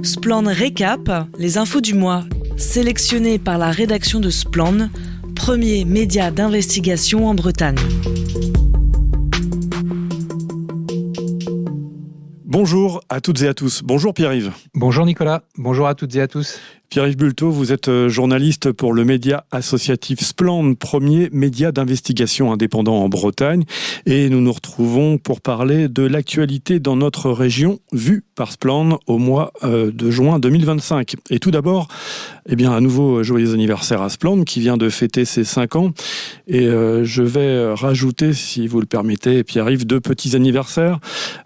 Splan Récap, les infos du mois, sélectionnées par la rédaction de Splan, premier média d'investigation en Bretagne. Bonjour à toutes et à tous. Bonjour Pierre-Yves. Bonjour Nicolas, bonjour à toutes et à tous. Pierre-Yves Bulletot, vous êtes journaliste pour le média associatif Splan, premier média d'investigation indépendant en Bretagne. Et nous nous retrouvons pour parler de l'actualité dans notre région, vue par Splan au mois de juin 2025. Et tout d'abord, à nouveau, joyeux anniversaire à Splan qui vient de fêter ses 5 ans. Et je vais rajouter, si vous le permettez, Pierre-Yves, 2 petits anniversaires.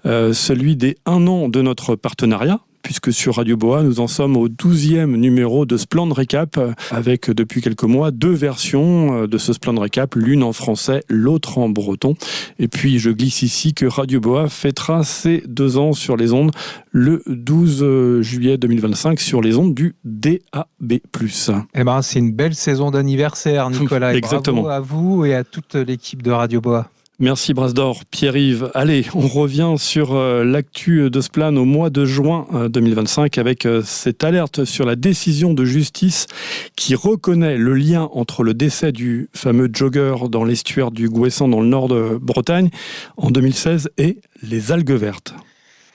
Celui des 1 an de notre partenariat, puisque sur Radio Boa, nous en sommes au 12e numéro de Splan Récap, avec depuis quelques mois 2 versions de ce Splan Récap, l'une en français, l'autre en breton. Et puis je glisse ici que Radio Boa fêtera ses 2 ans sur les ondes le 12 juillet 2025 sur les ondes du DAB+. C'est une belle saison d'anniversaire, Nicolas. Exactement. Bravo à vous et à toute l'équipe de Radio Boa. Merci Brasdor, Pierre-Yves. Allez, on revient sur l'actu de Splan au mois de juin 2025 avec cette alerte sur la décision de justice qui reconnaît le lien entre le décès du fameux jogger dans l'estuaire du Gouessant dans le nord de Bretagne en 2016 et les algues vertes.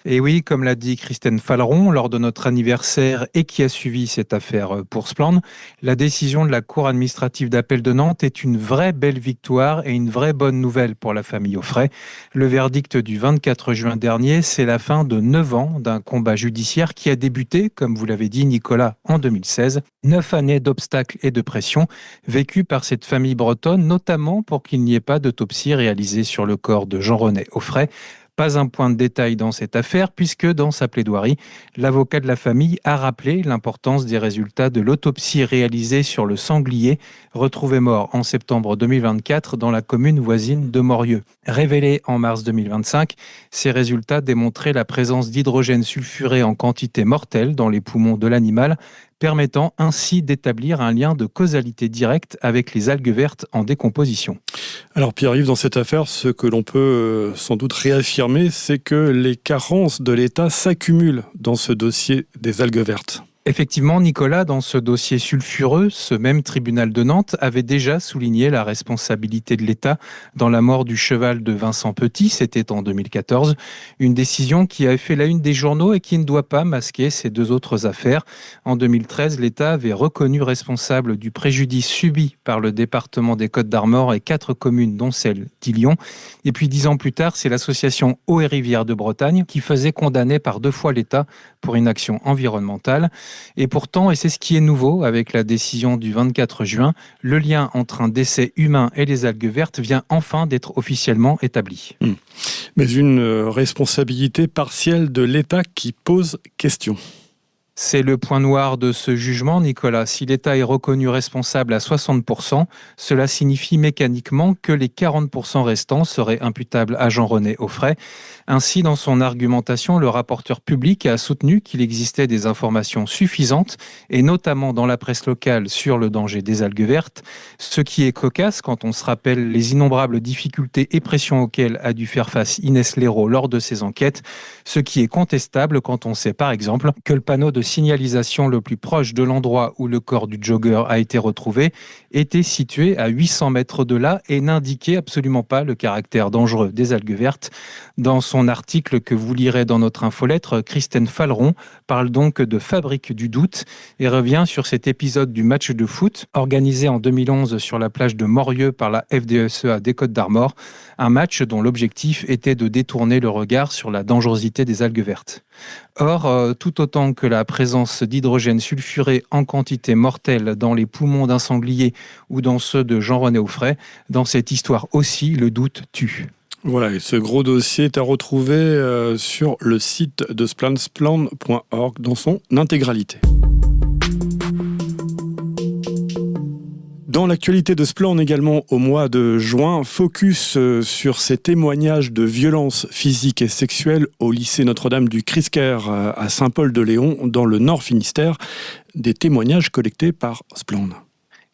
Et oui, comme l'a dit Christine Falleron lors de notre anniversaire et qui a suivi cette affaire pour Splan, la décision de la Cour administrative d'appel de Nantes est une vraie belle victoire et une vraie bonne nouvelle pour la famille Auffray. Le verdict du 24 juin dernier, c'est la fin de 9 ans d'un combat judiciaire qui a débuté, comme vous l'avez dit Nicolas, en 2016. 9 années d'obstacles et de pression vécues par cette famille bretonne, notamment pour qu'il n'y ait pas d'autopsie réalisée sur le corps de Jean-René Auffray. Pas un point de détail dans cette affaire, puisque dans sa plaidoirie, l'avocat de la famille a rappelé l'importance des résultats de l'autopsie réalisée sur le sanglier, retrouvé mort en septembre 2024 dans la commune voisine de Morieux. Révélés en mars 2025, ces résultats démontraient la présence d'hydrogène sulfuré en quantité mortelle dans les poumons de l'animal, permettant ainsi d'établir un lien de causalité directe avec les algues vertes en décomposition. Alors Pierre-Yves, dans cette affaire, ce que l'on peut sans doute réaffirmer, c'est que les carences de l'État s'accumulent dans ce dossier des algues vertes. Effectivement, Nicolas, dans ce dossier sulfureux, ce même tribunal de Nantes avait déjà souligné la responsabilité de l'État dans la mort du cheval de Vincent Petit, c'était en 2014. Une décision qui a fait la une des journaux et qui ne doit pas masquer ces 2 autres affaires. En 2013, l'État avait reconnu responsable du préjudice subi par le département des Côtes-d'Armor et 4 communes, dont celle d'Illion. Et puis 10 ans plus tard, c'est l'association Eau et Rivières de Bretagne qui faisait condamner par 2 fois l'État pour une action environnementale. Et pourtant, et c'est ce qui est nouveau avec la décision du 24 juin, le lien entre un décès humain et les algues vertes vient enfin d'être officiellement établi. Mais une responsabilité partielle de l'État qui pose question. C'est le point noir de ce jugement, Nicolas. Si l'État est reconnu responsable à 60%, cela signifie mécaniquement que les 40% restants seraient imputables à Jean-René Auffray. Ainsi, dans son argumentation, le rapporteur public a soutenu qu'il existait des informations suffisantes, et notamment dans la presse locale, sur le danger des algues vertes. Ce qui est cocasse quand on se rappelle les innombrables difficultés et pressions auxquelles a dû faire face Inès Léraud lors de ses enquêtes. Ce qui est contestable quand on sait par exemple que le panneau de signalisation le plus proche de l'endroit où le corps du jogger a été retrouvé était situé à 800 mètres de là et n'indiquait absolument pas le caractère dangereux des algues vertes. Dans son article que vous lirez dans notre infolettre, Christine Falleron parle donc de fabrique du doute et revient sur cet épisode du match de foot organisé en 2011 sur la plage de Morieux par la FDSEA des Côtes-d'Armor, un match dont l'objectif était de détourner le regard sur la dangerosité des algues vertes. Or, tout autant que la présence d'hydrogène sulfuré en quantité mortelle dans les poumons d'un sanglier ou dans ceux de Jean-René Auffray, dans cette histoire aussi, le doute tue. Voilà, et ce gros dossier est à retrouver sur le site de splan.org dans son intégralité. Dans l'actualité de Splan également au mois de juin, focus sur ces témoignages de violences physiques et sexuelles au lycée Notre-Dame du Christ-Caire à Saint-Paul-de-Léon dans le Nord Finistère, des témoignages collectés par Splan.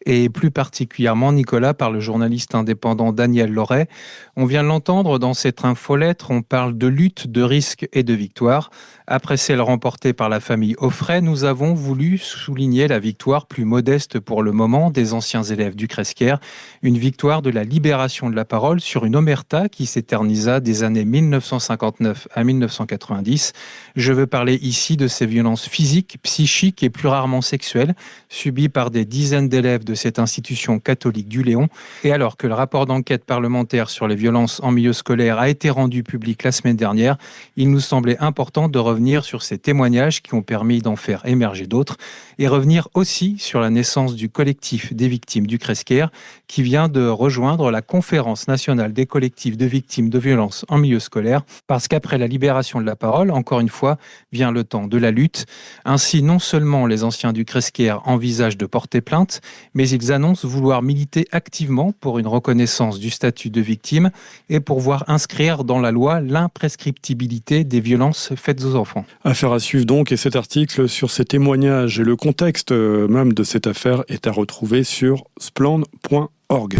et plus particulièrement, Nicolas, par le journaliste indépendant Daniel Loret. On vient de l'entendre dans cette infolettre, on parle de lutte, de risque et de victoire. Après celle remportée par la famille Offray, nous avons voulu souligner la victoire plus modeste pour le moment des anciens élèves du Cresquer, une victoire de la libération de la parole sur une omerta qui s'éternisa des années 1959 à 1990. Je veux parler ici de ces violences physiques, psychiques et plus rarement sexuelles subies par des dizaines d'élèves de cette institution catholique du Léon. Et alors que le rapport d'enquête parlementaire sur les violences en milieu scolaire a été rendu public la semaine dernière, il nous semblait important de revenir sur ces témoignages qui ont permis d'en faire émerger d'autres et revenir aussi sur la naissance du collectif des victimes du Cresquer qui vient de rejoindre la Conférence nationale des collectifs de victimes de violences en milieu scolaire parce qu'après la libération de la parole, encore une fois, vient le temps de la lutte. Ainsi, non seulement les anciens du Cresquer envisagent de porter plainte, mais ils annoncent vouloir militer activement pour une reconnaissance du statut de victime et pour voir inscrire dans la loi l'imprescriptibilité des violences faites aux enfants. Affaire à suivre donc, et cet article sur ces témoignages et le contexte même de cette affaire est à retrouver sur spland.org.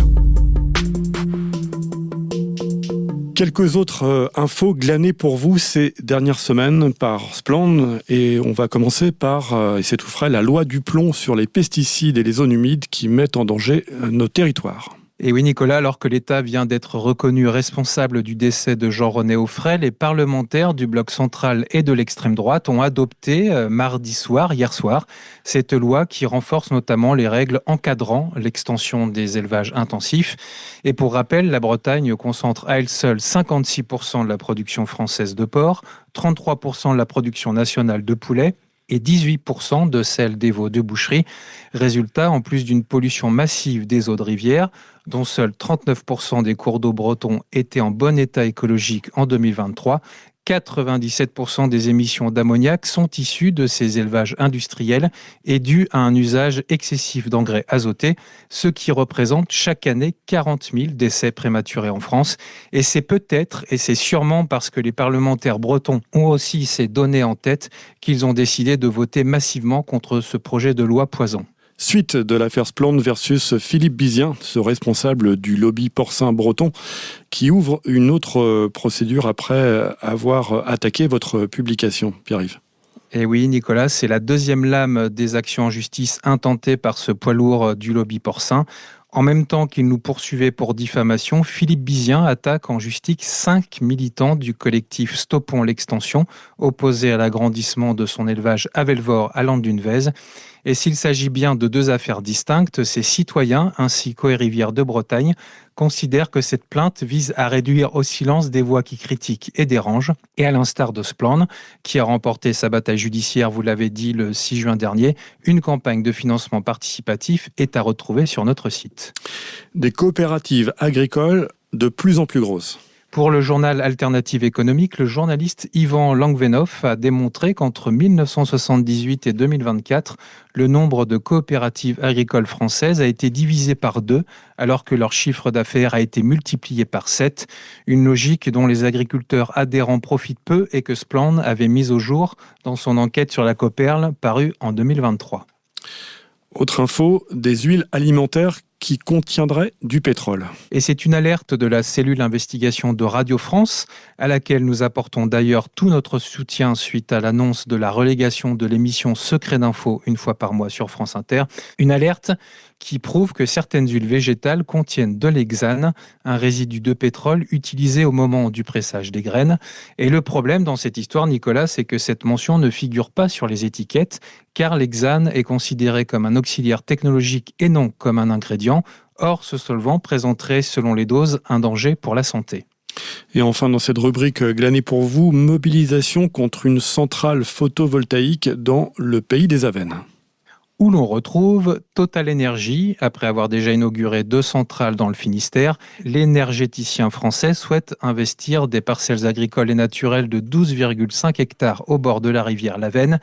Quelques autres infos glanées pour vous ces dernières semaines par Spland, et on va commencer par, et c'est tout frais, la loi du plomb sur les pesticides et les zones humides qui mettent en danger nos territoires. Et oui, Nicolas, alors que l'État vient d'être reconnu responsable du décès de Jean-René Offray, les parlementaires du bloc central et de l'extrême droite ont adopté hier soir, cette loi qui renforce notamment les règles encadrant l'extension des élevages intensifs. Et pour rappel, la Bretagne concentre à elle seule 56% de la production française de porc, 33% de la production nationale de poulet, et 18% de celle des veaux de boucherie. Résultat, en plus d'une pollution massive des eaux de rivière, dont seuls 39% des cours d'eau bretons étaient en bon état écologique en 2023, 97% des émissions d'ammoniac sont issues de ces élevages industriels et dues à un usage excessif d'engrais azotés, ce qui représente chaque année 40 000 décès prématurés en France. Et c'est peut-être, et c'est sûrement parce que les parlementaires bretons ont aussi ces données en tête, qu'ils ont décidé de voter massivement contre ce projet de loi poison. Suite de l'affaire Spland versus Philippe Bizien, ce responsable du lobby porcin breton, qui ouvre une autre procédure après avoir attaqué votre publication, Pierre-Yves. Et oui, Nicolas, c'est la deuxième lame des actions en justice intentées par ce poids lourd du lobby porcin. En même temps qu'il nous poursuivait pour diffamation, Philippe Bizien attaque en justice 5 militants du collectif Stoppons l'extension, opposés à l'agrandissement de son élevage à Velvore à Landunvez. Et s'il s'agit bien de deux affaires distinctes, ces citoyens ainsi qu'Eaux-et-Rivières de Bretagne considèrent que cette plainte vise à réduire au silence des voix qui critiquent et dérangent. Et à l'instar de Spland, qui a remporté sa bataille judiciaire, vous l'avez dit, le 6 juin dernier, une campagne de financement participatif est à retrouver sur notre site. Des coopératives agricoles de plus en plus grosses. Pour le journal Alternative économique, le journaliste Yvan Langvenoff a démontré qu'entre 1978 et 2024, le nombre de coopératives agricoles françaises a été divisé par 2, alors que leur chiffre d'affaires a été multiplié par 7. Une logique dont les agriculteurs adhérents profitent peu et que Spland avait mise au jour dans son enquête sur la Coperle parue en 2023. Autre info, des huiles alimentaires qui contiendraient du pétrole. Et c'est une alerte de la cellule investigation de Radio France, à laquelle nous apportons d'ailleurs tout notre soutien suite à l'annonce de la relégation de l'émission Secret d'info une fois par mois sur France Inter. Une alerte qui prouve que certaines huiles végétales contiennent de l'hexane, un résidu de pétrole utilisé au moment du pressage des graines. Et le problème dans cette histoire, Nicolas, c'est que cette mention ne figure pas sur les étiquettes, car l'hexane est considéré comme un auxiliaire technologique et non comme un ingrédient. Or, ce solvant présenterait, selon les doses, un danger pour la santé. Et enfin, dans cette rubrique glanée pour vous, mobilisation contre une centrale photovoltaïque dans le pays des Avennes. Où l'on retrouve Total Energy. Après avoir déjà inauguré 2 centrales dans le Finistère, l'énergéticien français souhaite investir des parcelles agricoles et naturelles de 12,5 hectares au bord de la rivière l'Avenne.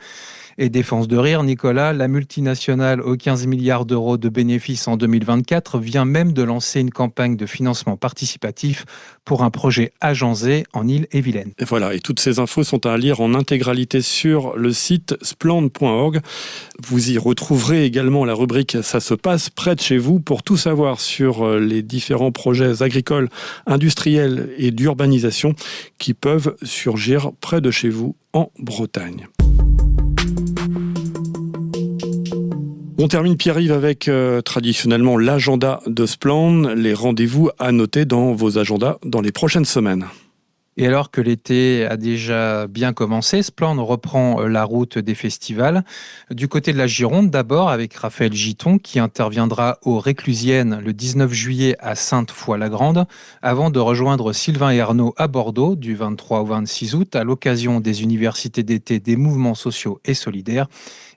Et défense de rire, Nicolas, la multinationale aux 15 milliards d'euros de bénéfices en 2024 vient même de lancer une campagne de financement participatif pour un projet agencé en Ille-et-Vilaine. Et voilà, et toutes ces infos sont à lire en intégralité sur le site spland.org. Vous y retrouverez également la rubrique « Ça se passe près de chez vous » pour tout savoir sur les différents projets agricoles, industriels et d'urbanisation qui peuvent surgir près de chez vous en Bretagne. On termine, Pierre-Yves, avec traditionnellement l'agenda de Spland, les rendez-vous à noter dans vos agendas dans les prochaines semaines. Et alors que l'été a déjà bien commencé, Spland reprend la route des festivals. Du côté de la Gironde, d'abord avec Raphaël Giton qui interviendra aux Réclusiennes le 19 juillet à Sainte-Foy-la-Grande, avant de rejoindre Sylvain et Arnaud à Bordeaux du 23 au 26 août à l'occasion des universités d'été des mouvements sociaux et solidaires.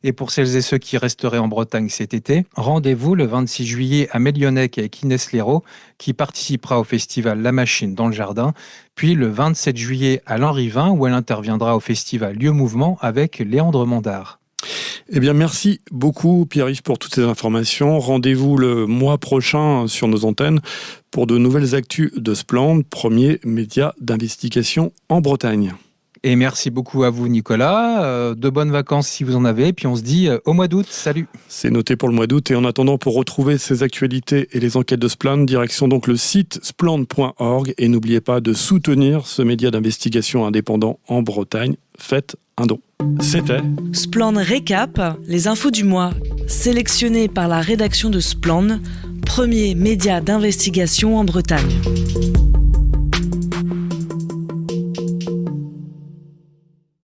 Et pour celles et ceux qui resteraient en Bretagne cet été, rendez-vous le 26 juillet à Mélionnec avec Inès Léraud qui participera au festival La Machine dans le Jardin, puis le 27 juillet à Lanrivain où elle interviendra au festival Lieu Mouvement avec Léandre Mondard. Eh bien, merci beaucoup Pierre-Yves pour toutes ces informations. Rendez-vous le mois prochain sur nos antennes pour de nouvelles actus de Spland, premier média d'investigation en Bretagne. Et merci beaucoup à vous Nicolas, de bonnes vacances si vous en avez, puis on se dit au mois d'août, salut. C'est noté pour le mois d'août et en attendant pour retrouver ces actualités et les enquêtes de Spland, direction donc le site spland.org et n'oubliez pas de soutenir ce média d'investigation indépendant en Bretagne, faites un don. C'était Spland Récap, les infos du mois, sélectionnées par la rédaction de Spland, premier média d'investigation en Bretagne.